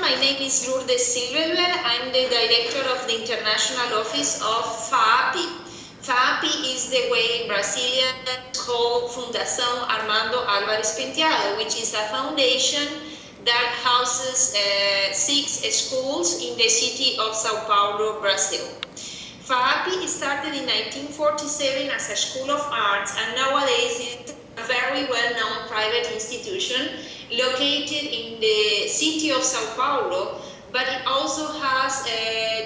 My name is Lourdes Silverberg. I'm the director of the International Office of FAAP. FAAP is the way in Brazilian called Fundação Armando Álvares Penteado, which is a foundation that houses 6 schools in the city of Sao Paulo, Brazil. FAAP started in 1947 as a school of arts, and nowadays it's a very well-known private institution located in the city of Sao Paulo, but it also has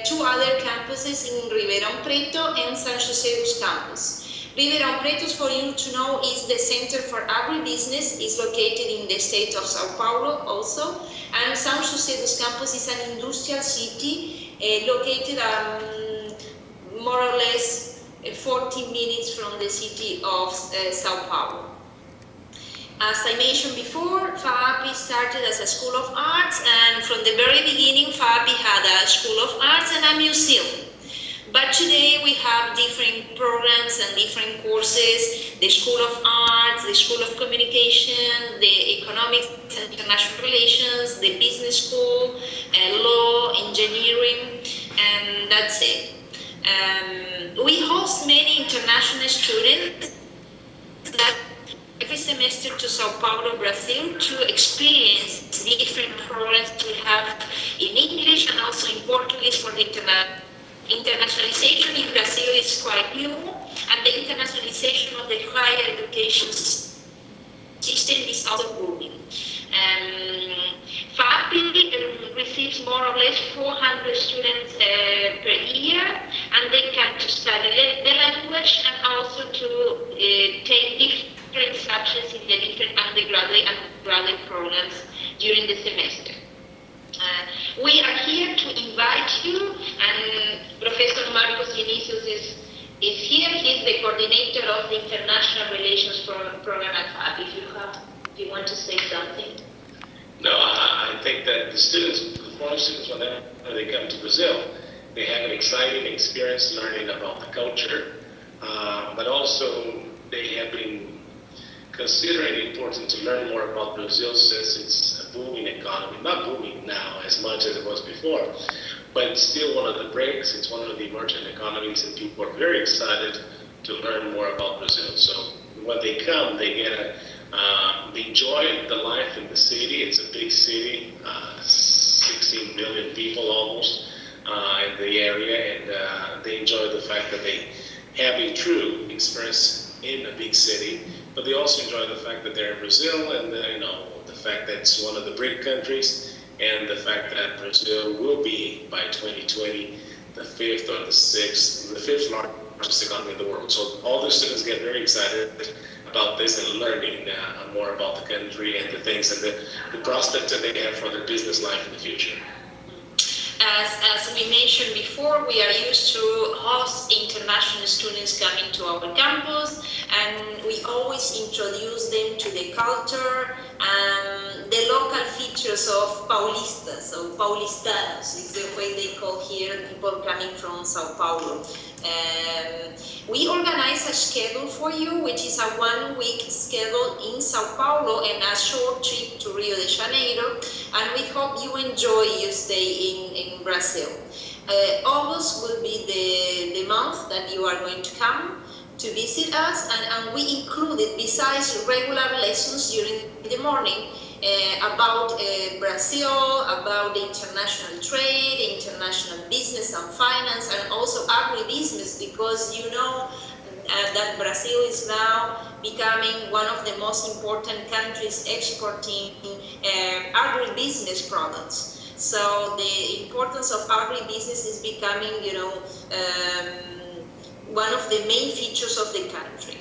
2 other campuses in Ribeirão Preto and São José dos Campos. Ribeirão Preto, for you to know, is the Center for Agribusiness, is located in the state of Sao Paulo also, and São José dos Campos is an industrial city located more or less 40 minutes from the city of Sao Paulo. As I mentioned before, FAAP started as a school of arts, and from the very beginning, FAAP had a school of arts and a museum. But today we have different programs and different courses: the School of Arts, the School of Communication, the Economics and International Relations, the Business School, Law, Engineering, and that's it. We host many international students that every semester to Sao Paulo, Brazil, to experience different programs we have in English and also in Portuguese for the internationalization in Brazil is quite new, and the internationalization of the higher education system is also booming. FAAP receives more or less 400 students per year, and they come to study the language and also to take different subjects in the different undergraduate and graduate programs during the semester. We are here to invite you, and Professor Marcos Vinicius is here. He's the coordinator of the International Relations Program at FAAP. If you want to say something. No, I think that the students, the foreign students, whenever they come to Brazil, they have an exciting experience learning about the culture, but also they have been considering it important to learn more about Brazil since it's a booming economy. Not booming now as much as it was before, but it's still one of the breaks. It's one of the emerging economies, and people are very excited to learn more about Brazil. So when they come, they get they enjoy the life in the city. It's a big city, 16 million people almost in the area, and they enjoy the fact that they have a true experience in a big city. But they also enjoy the fact that they're in Brazil, and the fact that it's one of the BRIC countries, and the fact that Brazil will be by 2020 the 5th or the 6th, the 5th largest economy in the world. So all the students get very excited about this and learning more about the country and the things and the prospects that they have for their business life in the future. As we mentioned before, we are used to host international students coming to our campus, and we always introduce them to the culture and the local features of Paulistas, or Paulistanos is the way they call here people coming from Sao Paulo. We organize a schedule for you, which is a 1-week schedule in Sao Paulo and a short trip to Rio de Janeiro, and we hope you enjoy your stay in Brazil. August will be the month that you are going to come to visit us, and we included, besides regular lessons during the morning, about Brazil, about the international trade, international business and finance, and also agribusiness, because you know that Brazil is now becoming one of the most important countries exporting agribusiness products. So the importance of agribusiness is becoming, one of the main features of the country.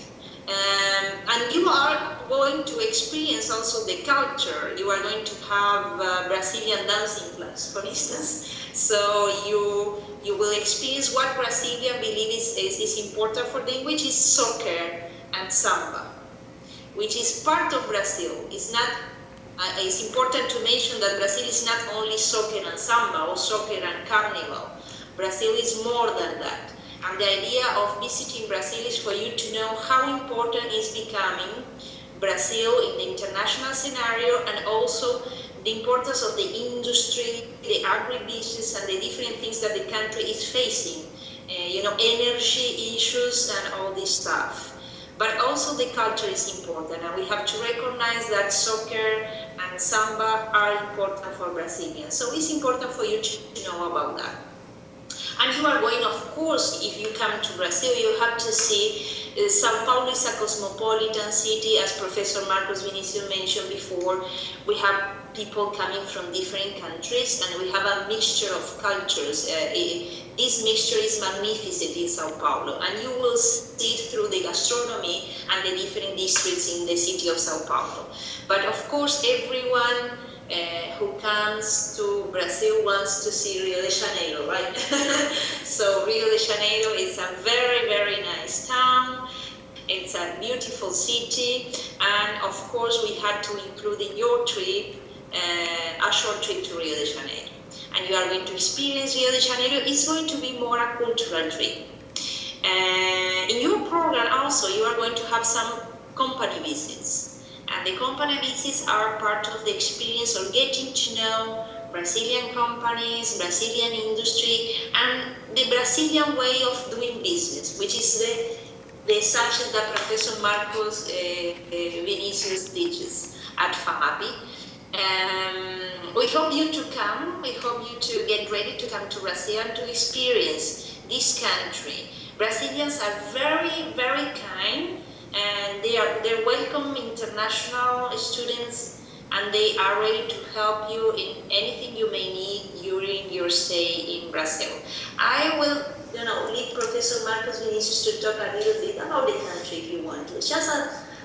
And you are going to experience also the culture. You are going to have Brazilian dancing class, for instance. So you will experience what Brazilian believe is important for them, which is soccer and samba, which is part of Brazil. It's not. It's important to mention that Brazil is not only soccer and samba or soccer and carnival. Brazil is more than that. And the idea of visiting Brazil is for you to know how important is becoming Brazil in the international scenario, and also the importance of the industry, the agribusiness, and the different things that the country is facing. Energy issues and all this stuff. But also the culture is important, and we have to recognize that soccer and samba are important for Brazilians. So it's important for you to know about that. And you are going, of course, if you come to Brazil, you have to see Sao Paulo is a cosmopolitan city, as Professor Marcos Vinicius mentioned before. We have people coming from different countries, and we have a mixture of cultures. This mixture is magnificent in Sao Paulo, and you will see it through the gastronomy and the different districts in the city of Sao Paulo. But of course, everyone who comes to Brazil wants to see Rio de Janeiro, right? So Rio de Janeiro is a very, very nice town. It's a beautiful city, and of course we had to include in your trip a short trip to Rio de Janeiro. And you are going to experience Rio de Janeiro. It's going to be more a cultural trip. In your program also, you are going to have some company visits. And the company visits are part of the experience of getting to know Brazilian companies, Brazilian industry, and the Brazilian way of doing business, which is the subject that Professor Marcos Vinicius teaches at FAAP. We hope you to come. We hope you to get ready to come to Brazil and to experience this country. Brazilians are very, very kind, and they're welcome international students, and they are ready to help you in anything you may need during your stay in Brazil. I will, leave Professor Marcos Vinicius to talk a little bit about the country if you want to. It's just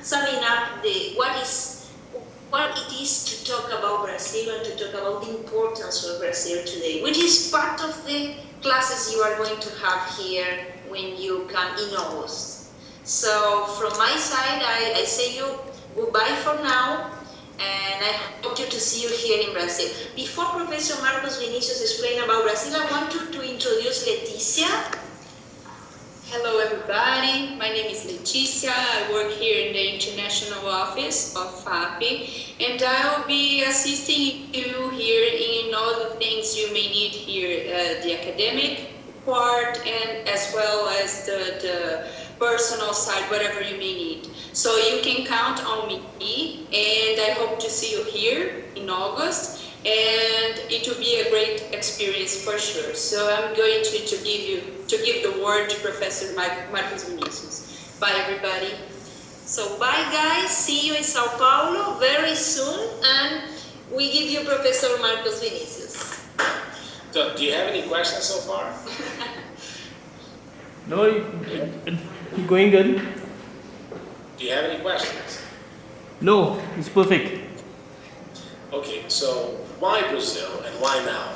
summing up what it is to talk about Brazil and to talk about the importance of Brazil today, which is part of the classes you are going to have here when you come in August. So from my side, I say you goodbye for now, and I hope to see you here in Brazil. Before Professor Marcos Vinicius explain about Brazil, I want to introduce Leticia. Hello everybody, my name is Leticia. I work here in the international office of FAAP, and I will be assisting you here in all the things you may need here, the academic part and as well as the personal side, whatever you may need. So you can count on me, and I hope to see you here in August, and it will be a great experience for sure. So I'm going to give the word to Professor Marcos Vinicius. Bye everybody. So bye guys, see you in Sao Paulo very soon, and we give you Professor Marcos Vinicius. So, do you have any questions so far? No, going good. Do you have any questions? No, it's perfect. Okay, so why Brazil and why now?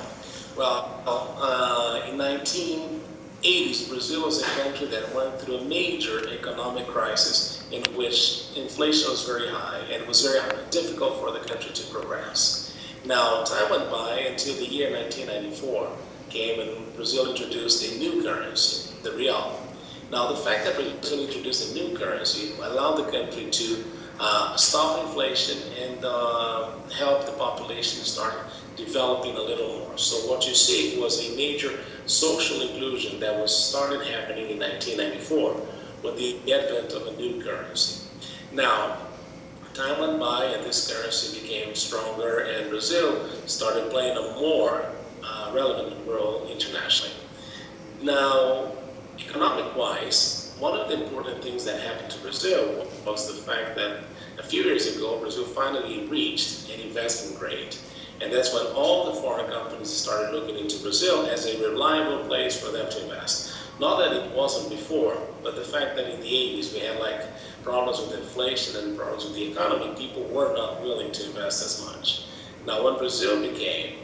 Well, in 1980s, Brazil was a country that went through a major economic crisis in which inflation was very high and it was very difficult for the country to progress. Now, time went by until the year 1994 came and Brazil introduced a new currency, the real. Now, the fact that Brazil introduced a new currency allowed the country to stop inflation and help the population start developing a little more. So what you see was a major social inclusion that was started happening in 1994 with the advent of a new currency. Now, time went by and this currency became stronger and Brazil started playing a more relevant role internationally. Now, economic-wise, one of the important things that happened to Brazil was the fact that a few years ago, Brazil finally reached an investment grade. And that's when all the foreign companies started looking into Brazil as a reliable place for them to invest. Not that it wasn't before, but the fact that in the 80s we had problems with inflation and problems with the economy, people were not willing to invest as much. Now, when Brazil became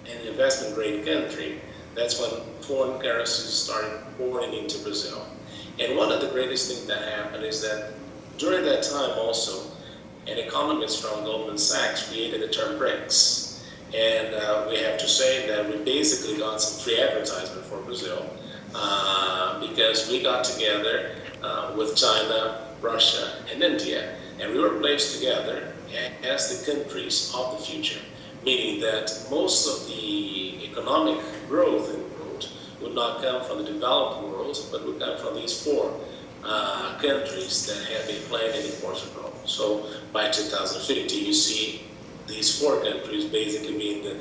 an investment grade country, that's when foreign currencies started pouring into Brazil. And one of the greatest things that happened is that during that time also, an economist from Goldman Sachs created the term BRICS. And we have to say that we basically got some free advertisement for Brazil because we got together with China, Russia, and India. And we were placed together as the countries of the future. meaning that most of the economic growth in the world would not come from the developed world, but would come from these four countries that have a planned and enforced growth. So by 2050, you see these four countries basically being the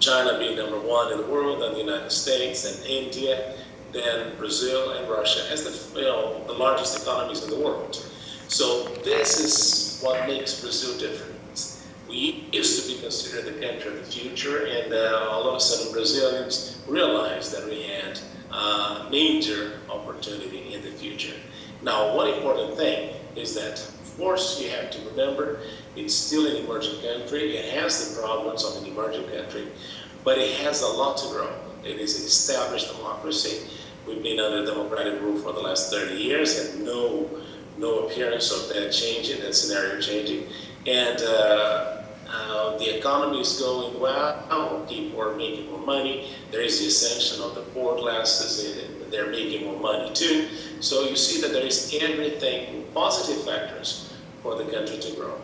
China being number one in the world, then the United States and India, then Brazil and Russia as the largest economies in the world. So this is what makes Brazil different. We used to be considered the country of the future, and all of a sudden Brazilians realized that we had a major opportunity in the future. Now, one important thing is that, of course, you have to remember it's still an emerging country. It has the problems of an emerging country, but it has a lot to grow. It is an established democracy. We've been under democratic rule for the last 30 years, and no appearance of that changing, that scenario changing. And the economy is going well. People are making more money. There is the ascension of the poor classes, and they're making more money too. So you see that there is everything, positive factors for the country to grow.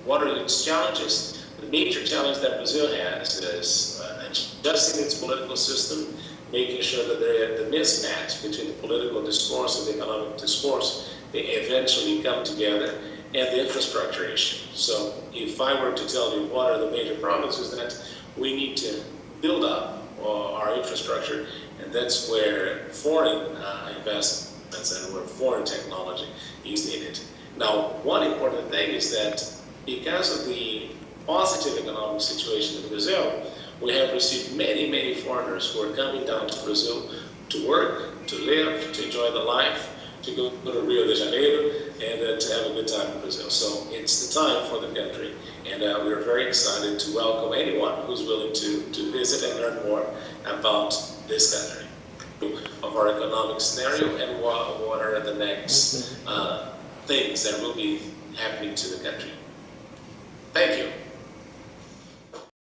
What are its challenges? The major challenge that Brazil has is adjusting its political system, making sure that the mismatch between the political discourse and the economic discourse, they eventually come together, and the infrastructure issue. So if I were to tell you what are the major problems, is that we need to build up our infrastructure, and that's where foreign investments and where foreign technology is needed. Now, one important thing is that because of the positive economic situation in Brazil, we have received many, many foreigners who are coming down to Brazil to work, to live, to enjoy the life, to go to Rio de Janeiro, and to have a good time in Brazil. So it's the time for the country, and we are very excited to welcome anyone who's willing to visit and learn more about this country, of our economic scenario, and what are the next things that will be happening to the country. Thank you.